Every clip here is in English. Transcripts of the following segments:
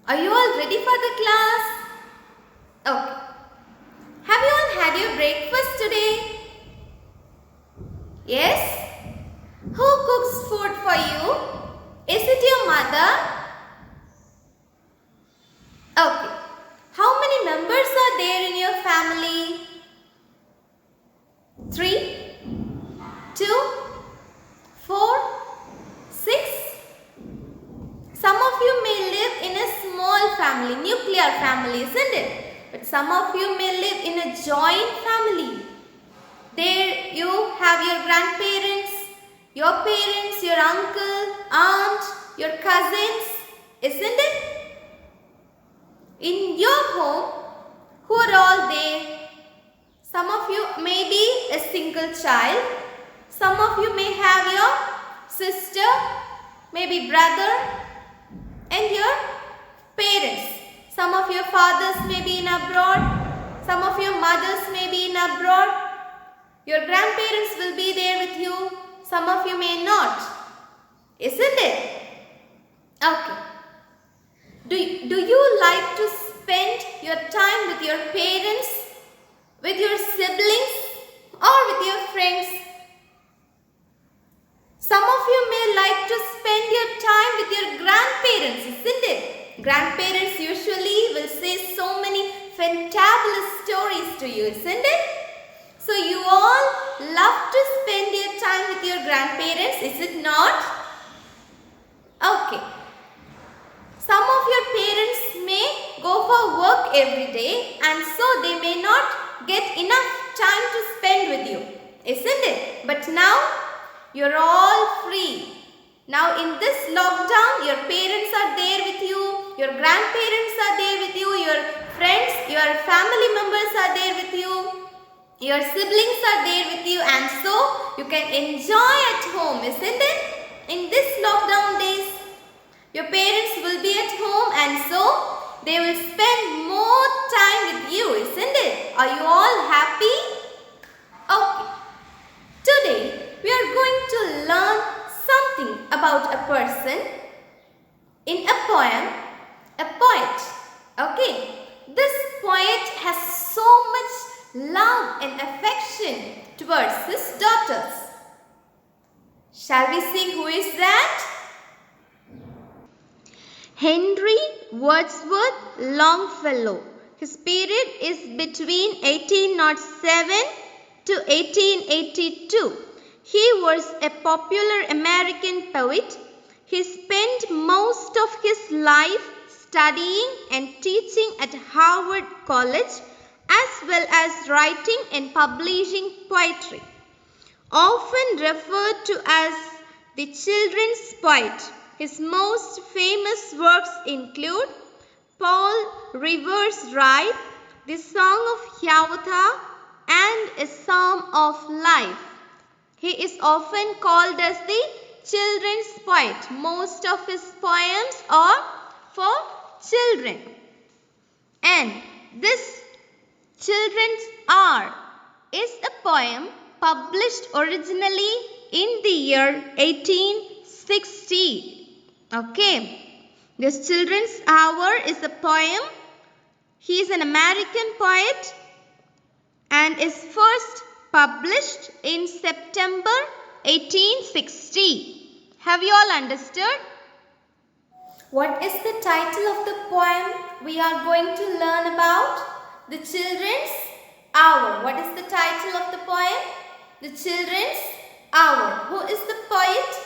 Are you all ready for the class? Okay. Have you all had your breakfast today? Yes? Who cooks food for you? Is it your mother? Okay. How many members are there in your family? 3, 2, 4, 6. Some of you may live in a small family, nuclear family, isn't it? But some of you may live in a joint family. There you have your grandparents, your parents, your uncle, aunt, your cousins, isn't it? In your home, who are all there? Some of you may be a single child. Some of you may have your sister, maybe brother, and your parents. Some of your fathers may be in abroad. Some of your mothers may be in abroad. Your grandparents will be there with you. Some of you may not. Isn't it? Okay. Do you like to spend your time with your parents, with your siblings, or with your friends? Some of you may like to spend your time with your grandparents, isn't it? Grandparents usually will say so many fantabulous stories to you, isn't it? So you all love to spend your time with your grandparents, is it not? Okay. Some of your parents may go for work every day and so they may not get enough time to spend with you, isn't it? But now you're all free. Now in this lockdown, your parents are there with you, your grandparents are there with you, your friends, your family members are there with you. Your siblings are there with you and so you can enjoy at home, isn't it? In this lockdown days, your parents will be at home and so they will spend more time with you, isn't it? Are you all happy? Okay. Today, we are going to learn something about a person in a poem, a poet. Okay. This poet has so much love and affection towards his daughters. Shall we see who is that? Henry Wadsworth Longfellow. His period is between 1807 to 1882. He was a popular American poet. He spent most of his life studying and teaching at Harvard College, as well as writing and publishing poetry. Often referred to as the children's poet, his most famous works include Paul Revere Wright, The Song of Hiawatha, and A Psalm of Life. He is often called as the children's poet. Most of his poems are for children. And this Children's Hour is a poem published originally in the year 1860. Okay, this Children's Hour is a poem. He is an American poet and is first published in September 1860. Have you all understood? What is the title of the poem we are going to learn about? The Children's Hour. What is the title of the poem? The Children's Hour. Who is the poet?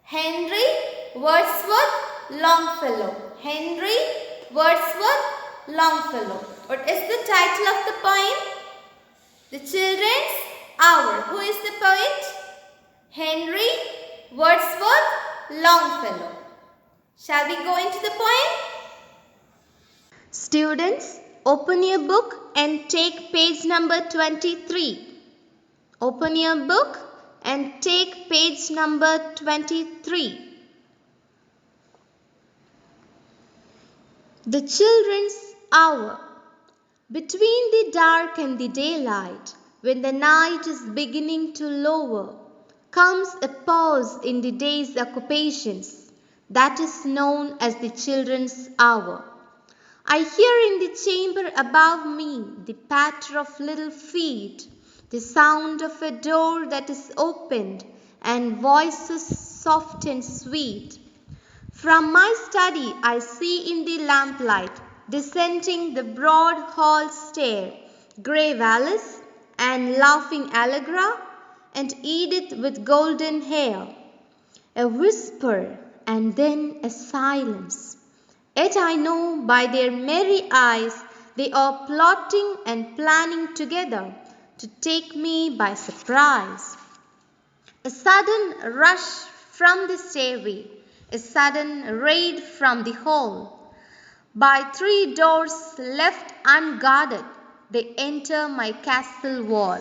Henry Wadsworth Longfellow. Henry Wadsworth Longfellow. What is the title of the poem? The Children's Hour. Who is the poet? Henry Wadsworth Longfellow. Shall we go into the poem? Students, open your book and take page number 23. Open your book and take page number 23. The Children's Hour. Between the dark and the daylight, when the night is beginning to lower, comes a pause in the day's occupations. that is known as the children's hour. I hear in the chamber above me the patter of little feet, the sound of a door that is opened, and voices soft and sweet. From my study I see in the lamplight, descending the broad hall stair, grave Alice and laughing Allegra and Edith with golden hair. A whisper and then a silence. Yet I know by their merry eyes they are plotting and planning together to take me by surprise. A sudden rush from the stairway, a sudden raid from the hall. By 3 doors left unguarded, they enter my castle wall.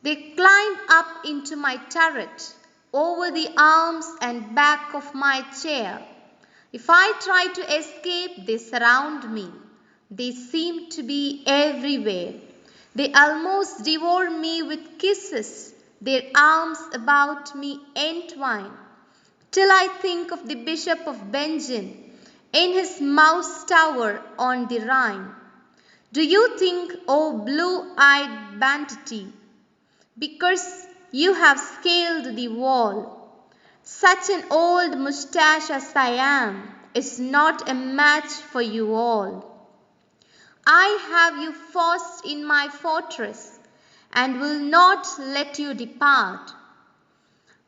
They climb up into my turret, over the arms and back of my chair. If I try to escape, they surround me. They seem to be everywhere. They almost devour me with kisses, their arms about me entwine, till I think of the Bishop of Benjen in his mouse tower on the Rhine. Do you think, O blue-eyed banditti, because you have scaled the wall, such an old moustache as I am is not a match for you all. I have you forced in my fortress, and will not let you depart,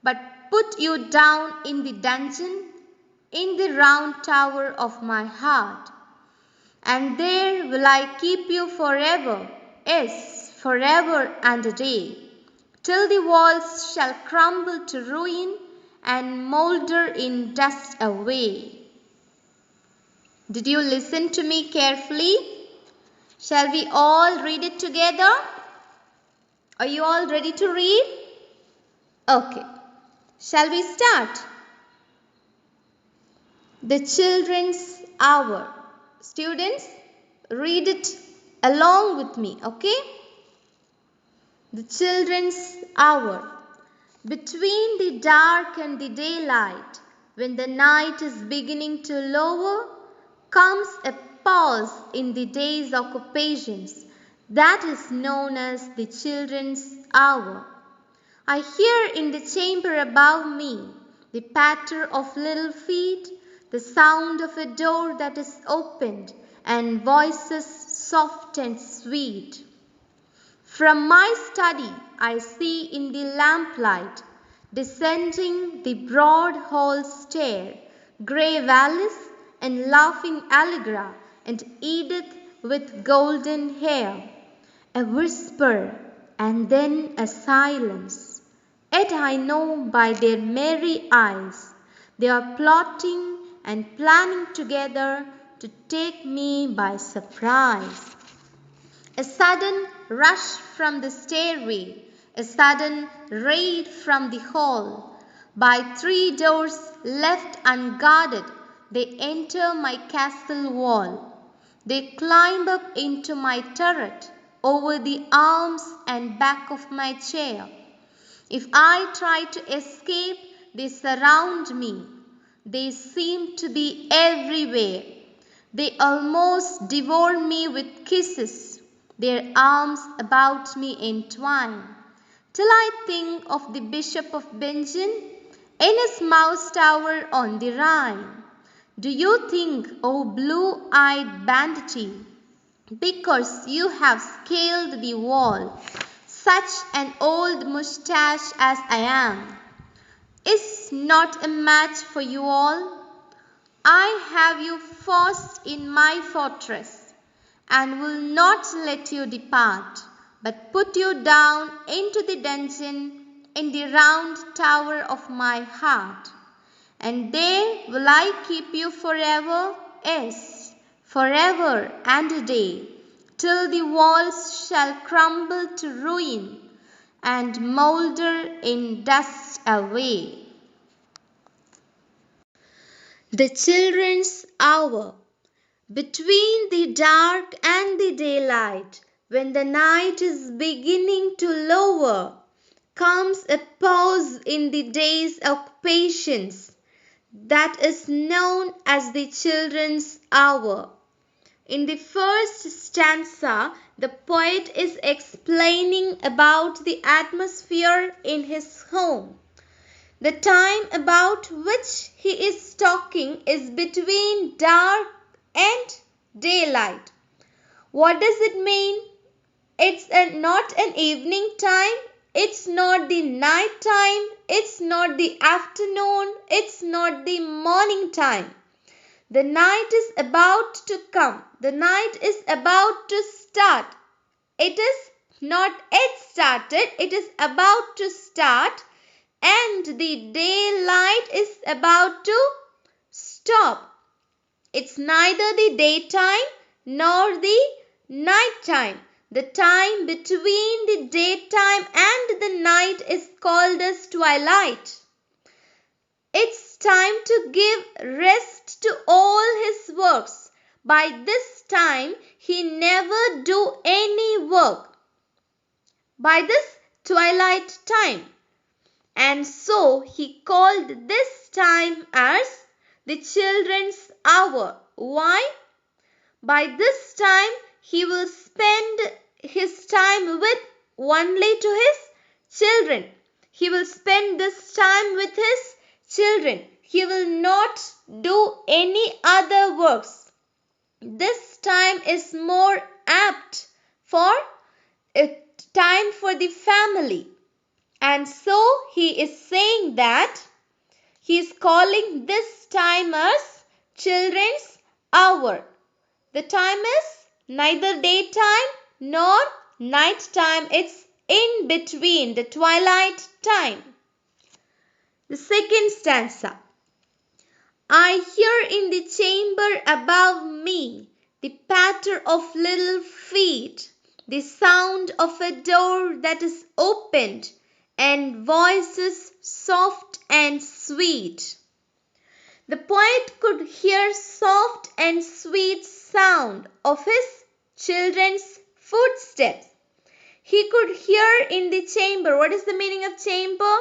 but put you down in the dungeon, in the round tower of my heart. And there will I keep you forever, yes, forever and a day, till the walls shall crumble to ruin and moulder in dust away. Did you listen to me carefully? Shall we all read it together? Are you all ready to read? Okay. Shall we start? The Children's Hour. Students, read it along with me, okay? The Children's Hour. Between the dark and the daylight, when the night is beginning to lower, comes a pause in the day's occupations that is known as the children's hour. I hear in the chamber above me the patter of little feet, the sound of a door that is opened, and voices soft and sweet. From my study I see in the lamplight, descending the broad hall stair, grave Alice and laughing Allegra and Edith with golden hair. A whisper and then a silence. Yet I know by their merry eyes they are plotting and planning together to take me by surprise. A sudden rush from the stairway, a sudden raid from the hall. By 3 doors left unguarded, they enter my castle wall. They climb up into my turret, over the arms and back of my chair. If I try to escape, they surround me. They seem to be everywhere. They almost devour me with kisses, their arms about me entwine, till I think of the Bishop of Benjen in his mouse tower on the Rhine. Do you think, O blue-eyed banditti, because you have scaled the wall, such an old moustache as I am, is not a match for you all? I have you forced in my fortress, and will not let you depart, but put you down into the dungeon in the round tower of my heart. And there will I keep you forever, yes, forever and a day, till the walls shall crumble to ruin and moulder in dust away. The Children's Hour. Between the dark and the daylight, when the night is beginning to lower, comes a pause in the day's occupations that is known as the children's hour. In the first stanza, the poet is explaining about the atmosphere in his home. The time about which he is talking is between dark and daylight. What does it mean? It's not an evening time. It's not the night time. It's not the afternoon. It's not the morning time. The night is about to come. The night is about to start. It is not yet started. It is about to start. And the daylight is about to stop. It's neither the daytime nor the nighttime. The time between the daytime and the night is called as twilight. It's time to give rest to all his works. By this time, he never do any work. By this twilight time. And so he called this time as the children's hour. Why? By this time, he will spend his time with only to his children. He will spend this time with his children. He will not do any other works. This time is more apt for a time for the family. And so he is saying that he is calling this time as children's hour. The time is neither daytime nor night time. It's in between, the twilight time. The second stanza. I hear in the chamber above me the patter of little feet, the sound of a door that is opened, and voices soft and sweet. The poet could hear soft and sweet sound of his children's footsteps. He could hear in the chamber. What is the meaning of chamber?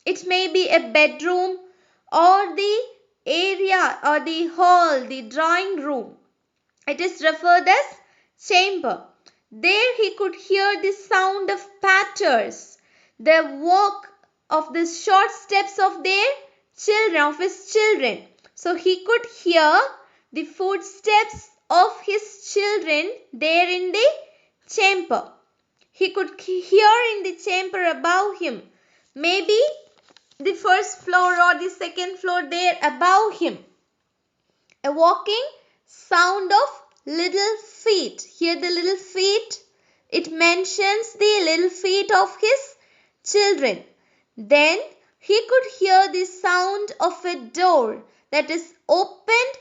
It may be a bedroom or the area or the hall, the drawing room. It is referred as chamber. There he could hear the sound of patters, the walk of the short steps of their children, of his children. So he could hear the footsteps of his children there in the chamber. He could hear in the chamber above him. Maybe the first floor or the second floor there above him. A walking sound of little feet. Here the little feet, it mentions the little feet of his children. Then he could hear the sound of a door that is opened,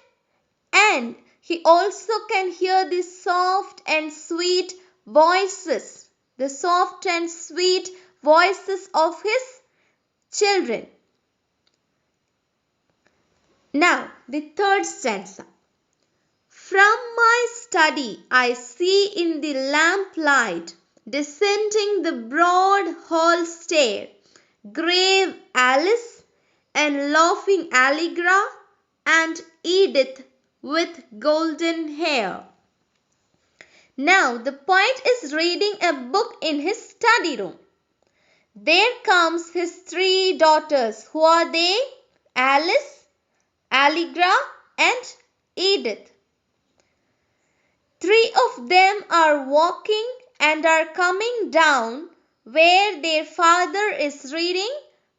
and he also can hear the soft and sweet voices. The soft and sweet voices of his children. Now, the third stanza. From my study I see in the lamplight, descending the broad hall stair, grave Alice and laughing Allegra and Edith with golden hair. Now the poet is reading a book in his study room. There comes his three daughters. Who are they? Alice, Allegra and Edith. Three of them are walking and are coming down where their father is reading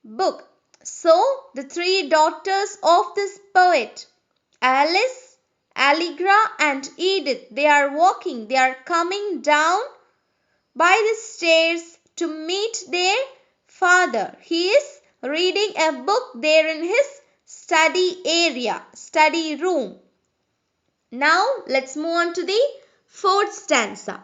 book. So the three daughters of this poet, Alice, Allegra and Edith, they are walking, they are coming down by the stairs to meet their father. He is reading a book there in his study area, study room. Now let's move on to the fourth stanza.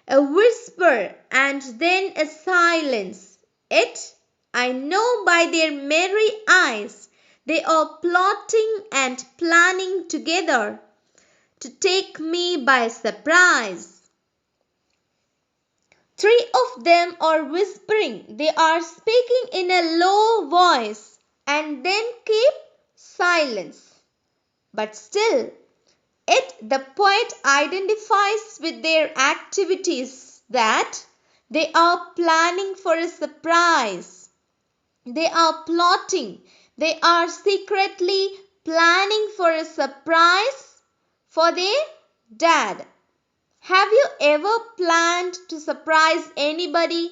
A whisper and then a silence. Yet I know by their merry eyes they are plotting and planning together to take me by surprise. Three of them are whispering. They are speaking in a low voice and then keep silence. But still, yet the poet identifies with their activities that they are planning for a surprise. They are plotting. They are secretly planning for a surprise for their dad. Have you ever planned to surprise anybody?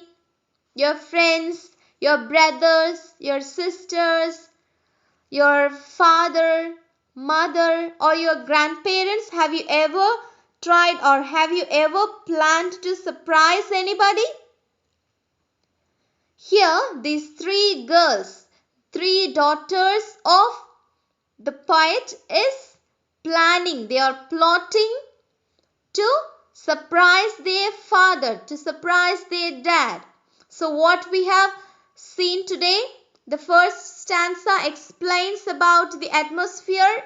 Your friends, your brothers, your sisters, your father, mother, or your grandparents? Have you ever tried or have you ever planned to surprise anybody? Here, these three girls, three daughters of the poet is planning. They are plotting to surprise their father, to surprise their dad. So what we have seen today, the first stanza explains about the atmosphere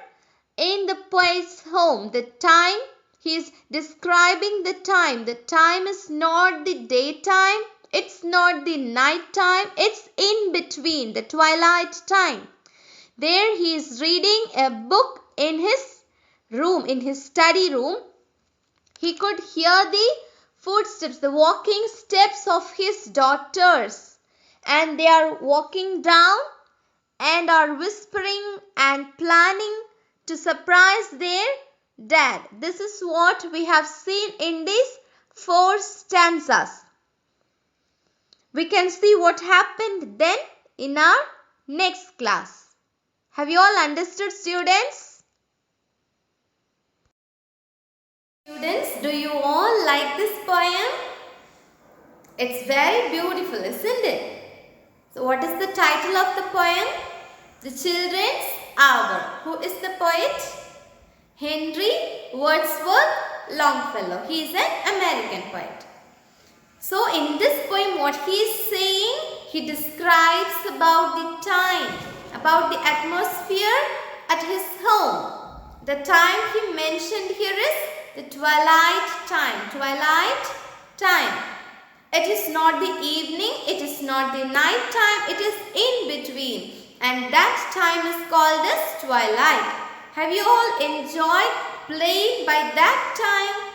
in the poet's home. The time, he is describing the time. The time is not the daytime, it's not the night time, it's in between, the twilight time. There he is reading a book in his room, in his study room. He could hear the footsteps, the walking steps of his daughters, and they are walking down and are whispering and planning to surprise their dad. This is what we have seen in these four stanzas. We can see what happened then in our next class. Have you all understood, students? Students, do you all like this poem? It's very beautiful, isn't it? So what is the title of the poem? The Children's Hour. Who is the poet? Henry Wadsworth Longfellow. He is an American poet. So in this poem, what he is saying, he describes about the time, about the atmosphere at his home. The time he mentioned here is the twilight time. Twilight time. It is not the evening, it is not the night time, it is in between. And that time is called as twilight. Have you all enjoyed playing by that time?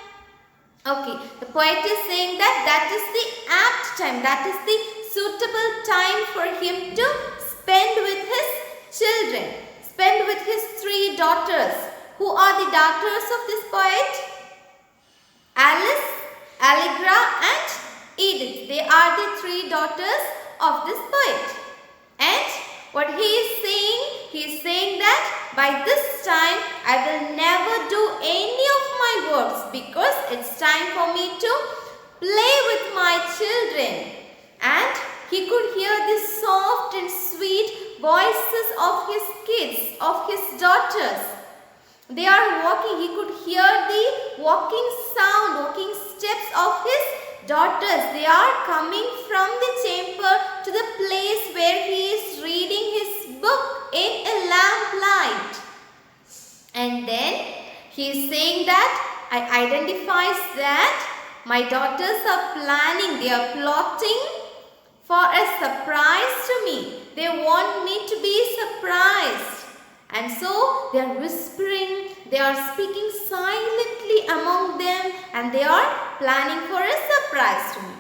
Okay, the poet is saying that that is the apt time, that is the suitable time for him to spend with his children, spend with his three daughters. Who are the daughters of this poet? Alice, Allegra and Edith. They are the three daughters of this poet. And what he is saying that by this time I will never do any of my works because it's time for me to play with my children. And he could hear the soft and sweet voices of his kids, of his daughters. They are walking. He could hear the walking sound, walking steps of his daughters. They are coming from the chamber to the place where he is reading his book in a lamplight. And then he is saying that I identifies that my daughters are planning, they are plotting for a surprise to me. They want me to be surprised. And so they are whispering, they are speaking silently among them and they are planning for a surprise to me.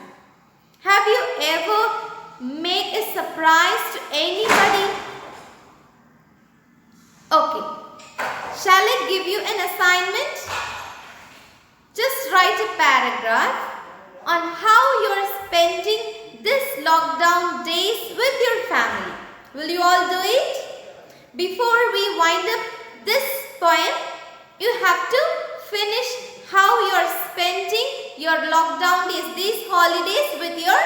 Have you ever made a surprise to anybody? Okay. Shall I give you an assignment? Just write a paragraph on how you are spending this lockdown days with your family. Will you all do it? Before we wind up this poem, you have to finish how you are spending your lockdown days, these holidays with your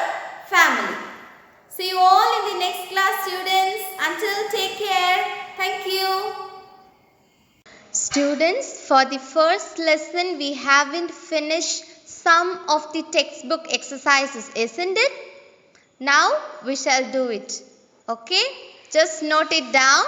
family. See you all in the next class, students. Until, take care. Thank you. Students, for the first lesson, we haven't finished some of the textbook exercises, isn't it? Now, we shall do it. Okay? Just note it down.